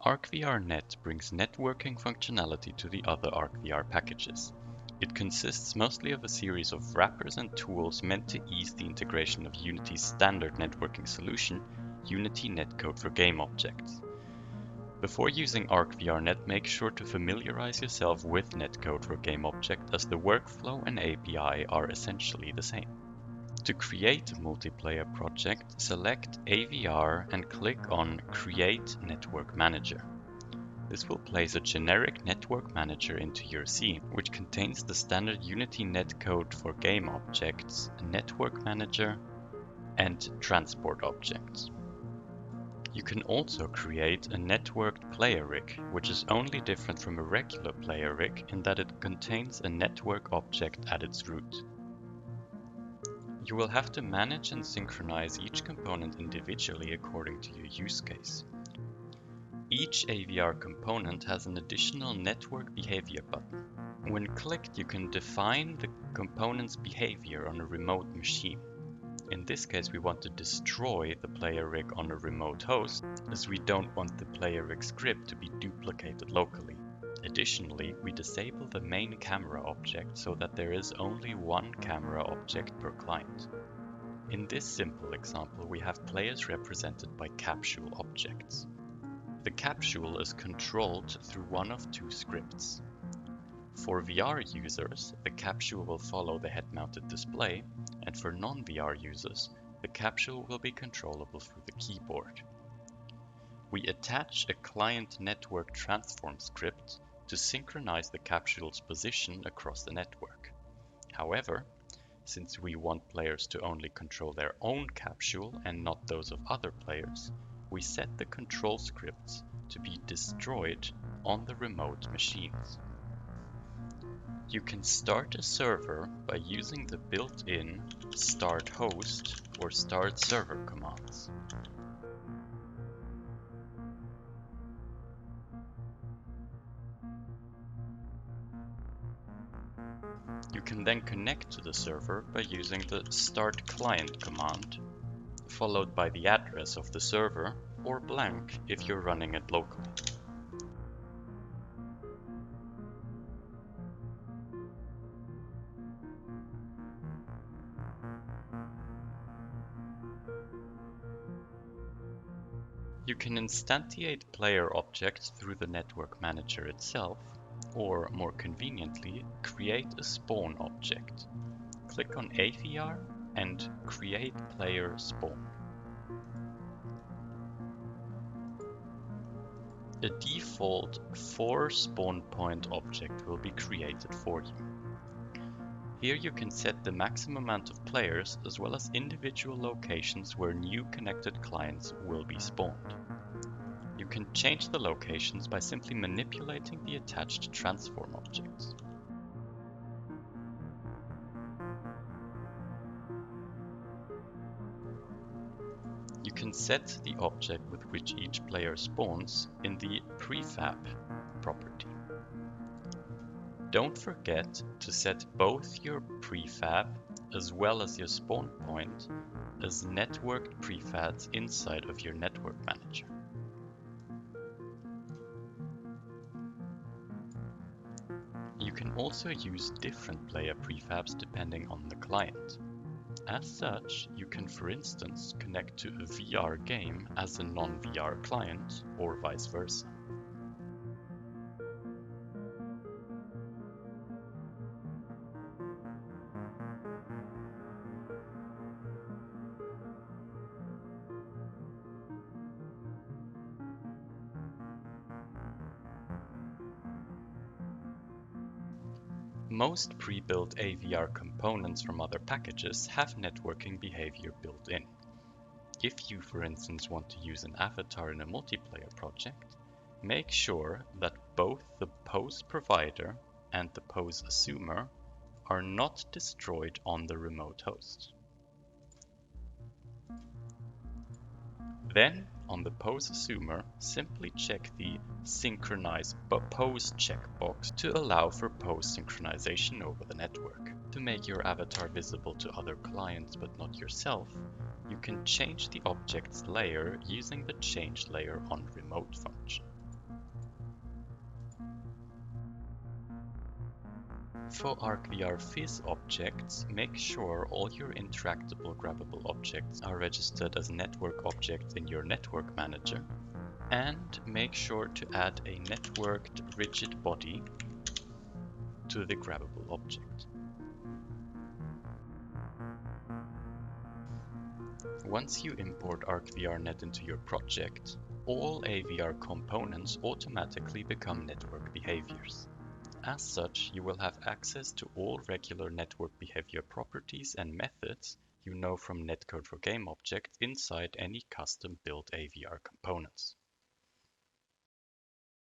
ArcVRNet brings networking functionality to the other ArcVR packages. It consists mostly of a series of wrappers and tools meant to ease the integration of Unity's standard networking solution, Unity Netcode for Game Objects. Before using ArcVRNet, make sure to familiarize yourself with Netcode for Game Object, as the workflow and API are essentially the same. To create a multiplayer project, select AVR and click on Create Network Manager. This will place a generic network manager into your scene, which contains the standard Unity netcode for game objects, network manager, and transport objects. You can also create a networked player rig, which is only different from a regular player rig in that it contains a network object at its root. You will have to manage and synchronize each component individually according to your use case. Each AVR component has an additional network behavior button. When clicked, you can define the component's behavior on a remote machine. In this case, we want to destroy the player rig on a remote host, as we don't want the player rig script to be duplicated locally. Additionally, we disable the main camera object so that there is only one camera object per client. In this simple example, we have players represented by capsule objects. The capsule is controlled through one of two scripts. For VR users, the capsule will follow the head-mounted display, and for non-VR users, the capsule will be controllable through the keyboard. We attach a client network transform script to synchronize the capsule's position across the network. However, since we want players to only control their own capsule and not those of other players, we set the control scripts to be destroyed on the remote machines. You can start a server by using the built-in start host or start server commands. You can then connect to the server by using the start client command, followed by the address of the server, or blank if you're running it locally. You can instantiate player objects through the network manager itself, or more conveniently, create a spawn object. Click on AVR and Create Player Spawn. A default 4 spawn point object will be created for you. Here you can set the maximum amount of players as well as individual locations where new connected clients will be spawned. You can change the locations by simply manipulating the attached transform objects. You can set the object with which each player spawns in the prefab property. Don't forget to set both your prefab as well as your spawn point as networked prefabs inside of your network manager. You can also use different player prefabs depending on the client. As such, you can for instance connect to a VR game as a non-VR client, or vice versa. Most pre-built AVR components from other packages have networking behavior built in. If you, for instance, want to use an avatar in a multiplayer project, make sure that both the pose provider and the pose assumer are not destroyed on the remote host. Then, on the pose assumer, simply check the Synchronize Pose checkbox to allow for pose synchronization over the network. To make your avatar visible to other clients but not yourself, you can change the object's layer using the Change Layer on Remote function. For ArcVR Fizz objects, make sure all your interactable grabbable objects are registered as network objects in your network manager, and make sure to add a networked rigid body to the grabbable object. Once you import ArcVRNet into your project, all AVR components automatically become network behaviors. As such, you will have access to all regular network behavior properties and methods you know from netcode for game objects inside any custom-built AVR components.